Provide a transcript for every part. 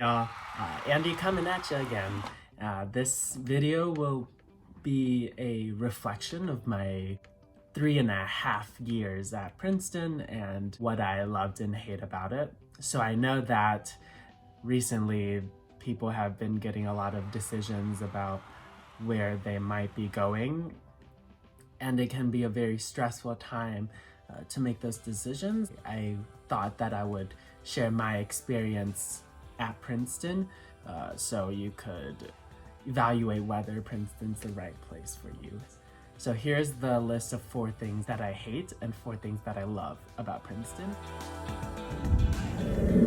Andy coming at you again. This video will be a reflection of my 3.5 years at Princeton and what I loved and hate about it. So I know that recently people have been getting a lot of decisions about where they might be going, and it can be a very stressful time to make those decisions. I thought that I would share my experience at Princeton so you could evaluate whether Princeton's the right place for you. So here's the list of 4 things that I hate and 4 things that I love about Princeton.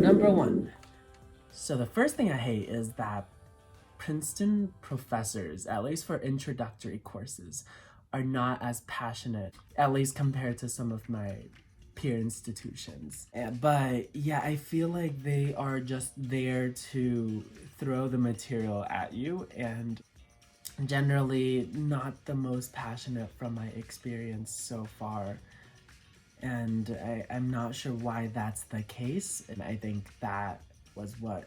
Number 1. So the first thing I hate is that Princeton professors, at least for introductory courses, are not as passionate, at least compared to some of my peer institutions. But yeah, I feel like they are just there to throw the material at you, and generally not the most passionate from my experience so far. And I'm not sure why that's the case, and I think that was what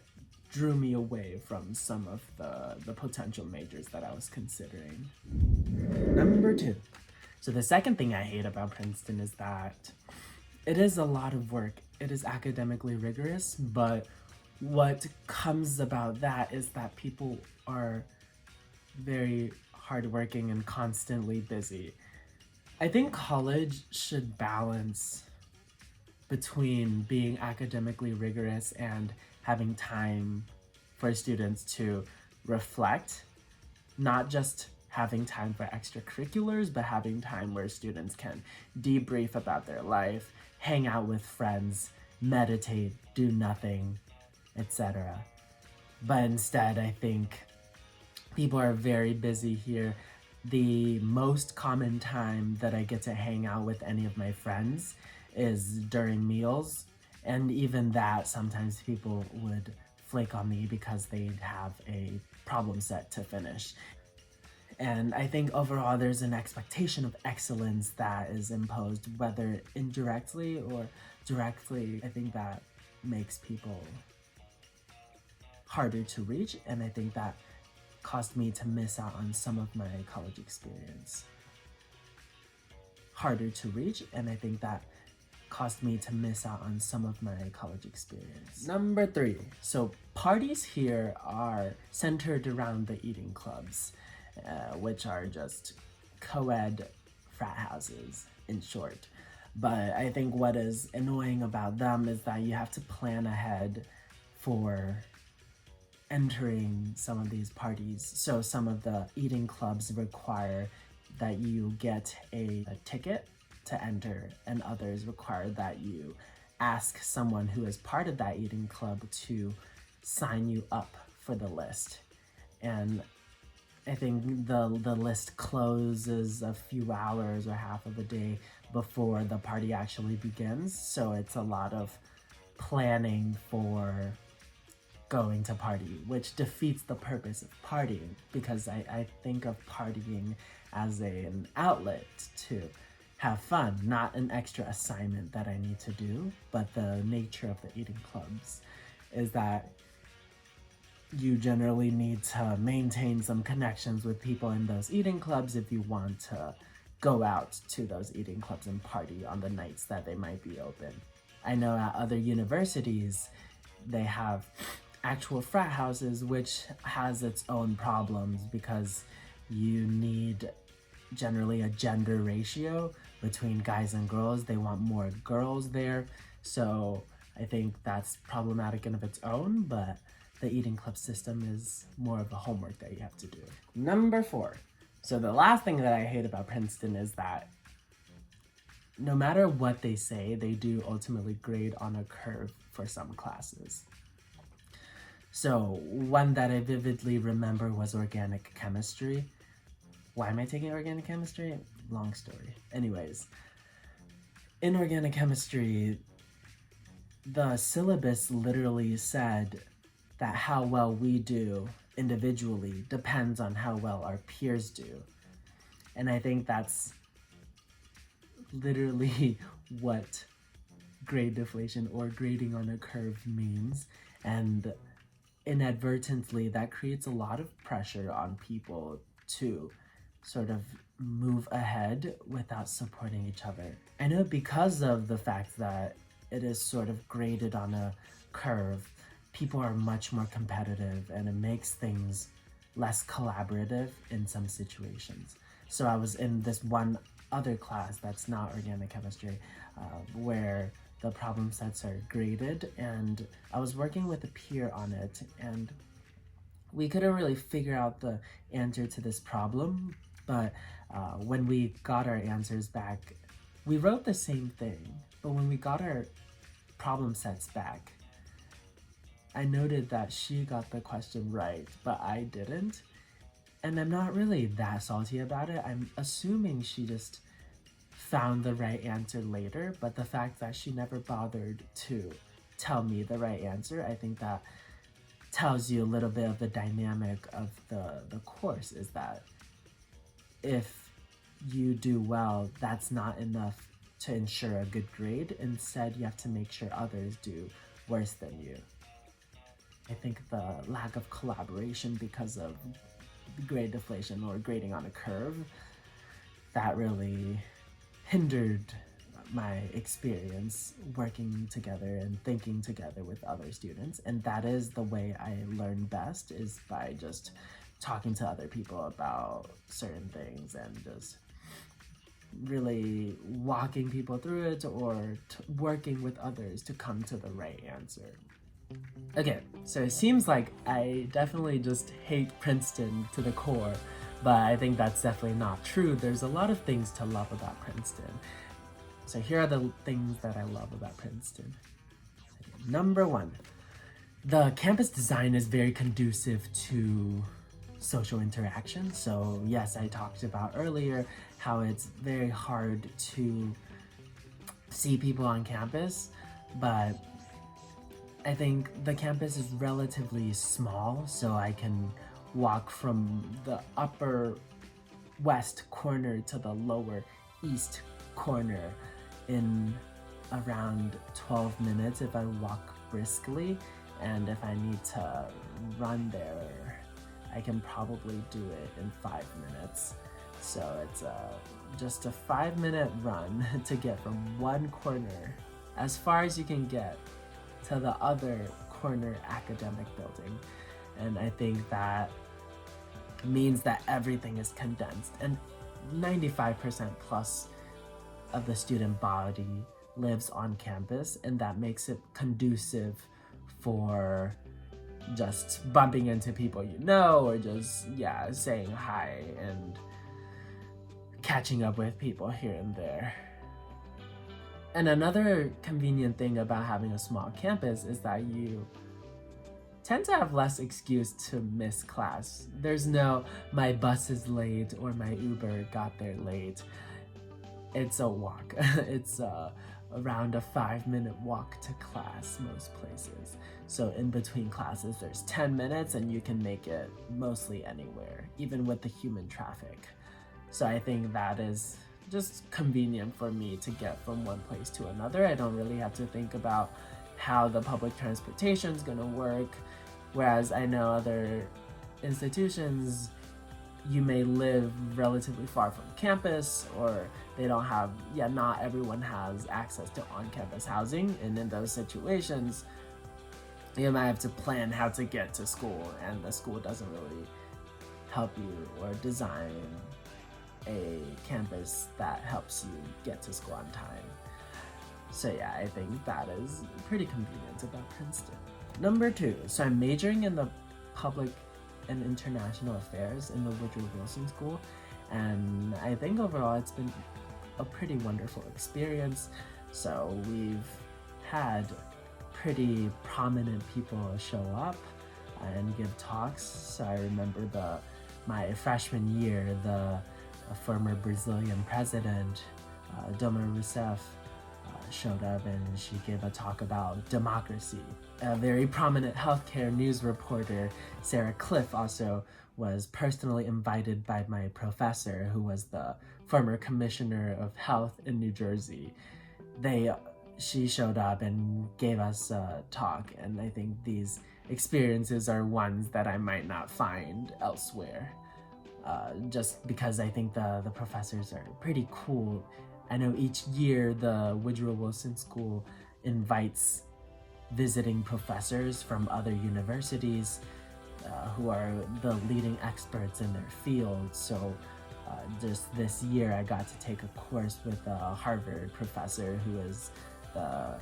drew me away from some of the potential majors that I was considering. Number 2. So the second thing I hate about Princeton is that it is a lot of work. It is academically rigorous, but what comes about that is that people are very hardworking and constantly busy. I think college should balance between being academically rigorous and having time for students to reflect, not just having time for extracurriculars, but having time where students can debrief about their life, hang out with friends, meditate, do nothing, etc. But instead, I think people are very busy here. The most common time that I get to hang out with any of my friends is during meals, and even that, sometimes people would flake on me because they'd have a problem set to finish. And I think overall there's an expectation of excellence that is imposed, whether indirectly or directly. I think that makes people harder to reach, and I think that caused me to miss out on some of my college experience. Harder to reach, and I think that caused me to miss out on some of my college experience. Number 3. So parties here are centered around the eating clubs, which are just co-ed frat houses, in short. But I think what is annoying about them is that you have to plan ahead for entering some of these parties. So some of the eating clubs require that you get a ticket to enter, and others require that you ask someone who is part of that eating club to sign you up for the list. And I think the list closes a few hours or half of a day before the party actually begins. So it's a lot of planning for going to party, which defeats the purpose of partying, because I think of partying as an outlet to have fun, not an extra assignment that I need to do. But the nature of the eating clubs is that you generally need to maintain some connections with people in those eating clubs if you want to go out to those eating clubs and party on the nights that they might be open. I know at other universities, they have actual frat houses, which has its own problems because you need generally a gender ratio between guys and girls. They want more girls there. So I think that's problematic in of its own, but the eating club system is more of a homework that you have to do. Number 4. So the last thing that I hate about Princeton is that no matter what they say, they do ultimately grade on a curve for some classes. So one that I vividly remember was organic chemistry. Why am I taking organic chemistry? Long story. Anyways, in organic chemistry, the syllabus literally said that how well we do individually depends on how well our peers do. And I think that's literally what grade deflation or grading on a curve means. And inadvertently that creates a lot of pressure on people to sort of move ahead without supporting each other. I know because of the fact that it is sort of graded on a curve, people are much more competitive and it makes things less collaborative in some situations. So I was in this one other class that's not organic chemistry, where the problem sets are graded, and I was working with a peer on it, and we couldn't really figure out the answer to this problem, but when we got our answers back, we wrote the same thing, but when we got our problem sets back, I noted that she got the question right, but I didn't. And I'm not really that salty about it. I'm assuming she just found the right answer later, but the fact that she never bothered to tell me the right answer, I think that tells you a little bit of the dynamic of the course, is that if you do well, that's not enough to ensure a good grade. Instead, you have to make sure others do worse than you. I think the lack of collaboration because of grade deflation or grading on a curve, that really hindered my experience working together and thinking together with other students. And that is the way I learn best, is by just talking to other people about certain things and just really walking people through it, or working with others to come to the right answer. Okay, so it seems like I definitely just hate Princeton to the core, but I think that's definitely not true. There's a lot of things to love about Princeton. So here are the things that I love about Princeton. Number one, the campus design is very conducive to social interaction. So yes, I talked about earlier how it's very hard to see people on campus, but I think the campus is relatively small, so I can walk from the upper west corner to the lower east corner in around 12 minutes if I walk briskly, and if I need to run there, I can probably do it in 5 minutes. So it's just a 5-minute run to get from one corner as far as you can get to the other corner academic building. And I think that means that everything is condensed, and 95% plus of the student body lives on campus, and that makes it conducive for just bumping into people you know, or just saying hi and catching up with people here and there. And another convenient thing about having a small campus is that you tend to have less excuse to miss class. There's no, my bus is late or my Uber got there late. It's a walk. It's around a 5-minute walk to class most places. So in between classes, there's 10 minutes and you can make it mostly anywhere, even with the human traffic. So I think that is just convenient for me to get from one place to another. I don't really have to think about how the public transportation is gonna work, whereas I know other institutions, you may live relatively far from campus, or they don't have, not everyone has access to on-campus housing, and in those situations, you might have to plan how to get to school, and the school doesn't really help you or design a campus that helps you get to school on time. So I think that is pretty convenient about Princeton. Number 2, so I'm majoring in the public and international affairs in the Woodrow Wilson School, and I think overall it's been a pretty wonderful experience. So we've had pretty prominent people show up and give talks. So I remember my freshman year, the former Brazilian president, Dilma Rousseff, showed up and she gave a talk about democracy. A very prominent healthcare news reporter, Sarah Cliff, also was personally invited by my professor, who was the former commissioner of health in New Jersey. She showed up and gave us a talk, and I think these experiences are ones that I might not find elsewhere. Just because I think the professors are pretty cool. I know each year the Woodrow Wilson School invites visiting professors from other universities who are the leading experts in their field. So just this year I got to take a course with a Harvard professor who is the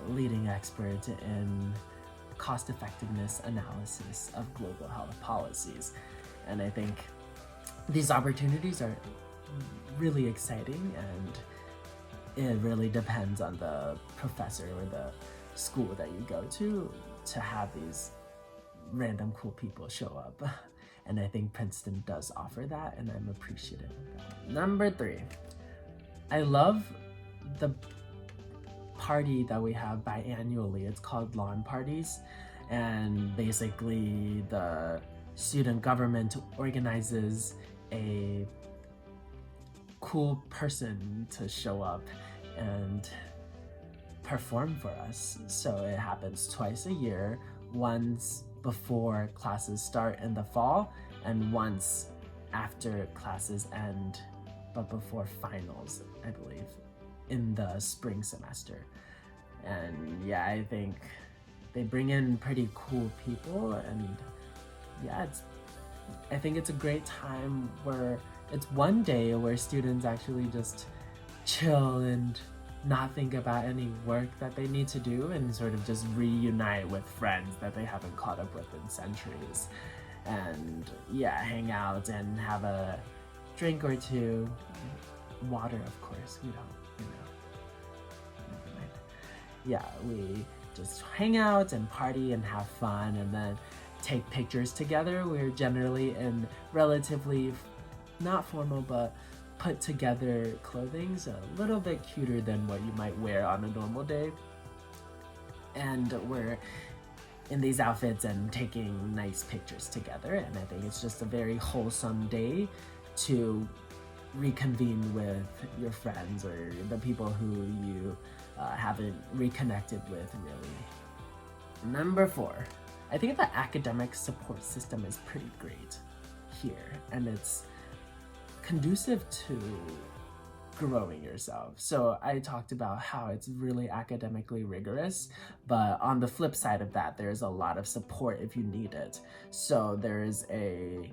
leading expert in cost effectiveness analysis of global health policies. And I think these opportunities are really exciting, and it really depends on the professor or the school that you go to have these random cool people show up. And I think Princeton does offer that, and I'm appreciative of that. Number 3, I love the party that we have biannually. It's called Lan Parties, and basically the student government organizes a cool person to show up and perform for us. So it happens twice a year, once before classes start in the fall and once after classes end, but before finals, I believe, in the spring semester. And yeah, I think they bring in pretty cool people, and yeah, I think it's a great time where it's one day where students actually just chill and not think about any work that they need to do, and sort of just reunite with friends that they haven't caught up with in centuries. And yeah, hang out and have a drink or two. Water, of course, we don't, never mind. Yeah, we just hang out and party and have fun, and then take pictures together. We're generally in relatively not formal but put together clothing, so a little bit cuter than what you might wear on a normal day. And we're in these outfits and taking nice pictures together, and I think it's just a very wholesome day to reconvene with your friends or the people who you haven't reconnected with really. Number 4, I think the academic support system is pretty great here, and it's conducive to growing yourself. So I talked about how it's really academically rigorous, but on the flip side of that, there's a lot of support if you need it. So there's a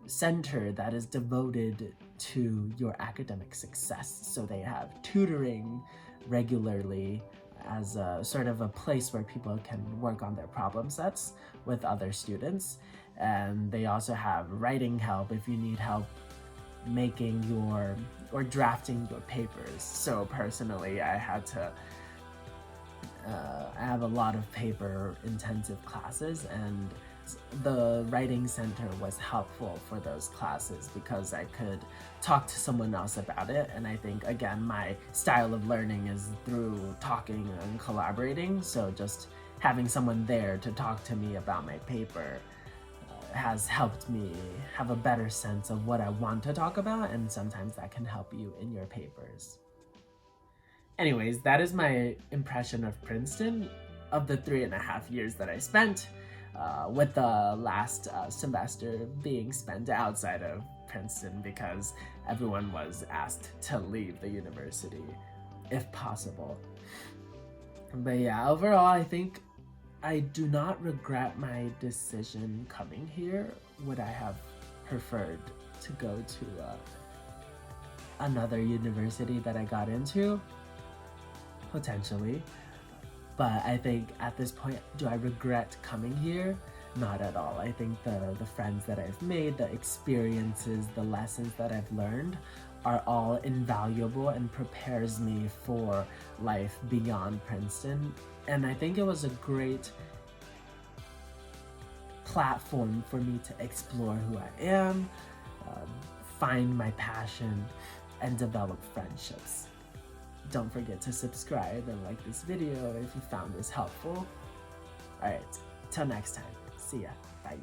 center that is devoted to your academic success. So they have tutoring regularly as a sort of a place where people can work on their problem sets with other students. And they also have writing help if you need help making or drafting your papers. So personally, I had to I have a lot of paper intensive classes, and the writing center was helpful for those classes because I could talk to someone else about it. And I think, again, my style of learning is through talking and collaborating, so just having someone there to talk to me about my paper has helped me have a better sense of what I want to talk about, and sometimes that can help you in your papers. Anyways, that is my impression of Princeton of the 3.5 years that I spent, with the last semester being spent outside of Princeton because everyone was asked to leave the university if possible. But yeah, overall, I think I do not regret my decision coming here. Would I have preferred to go to another university that I got into? Potentially. But I think at this point, do I regret coming here? Not at all. I think the friends that I've made, the experiences, the lessons that I've learned are all invaluable and prepares me for life beyond Princeton. And I think it was a great platform for me to explore who I am, find my passion, and develop friendships. Don't forget to subscribe and like this video if you found this helpful. Alright, till next time. See ya. Bye.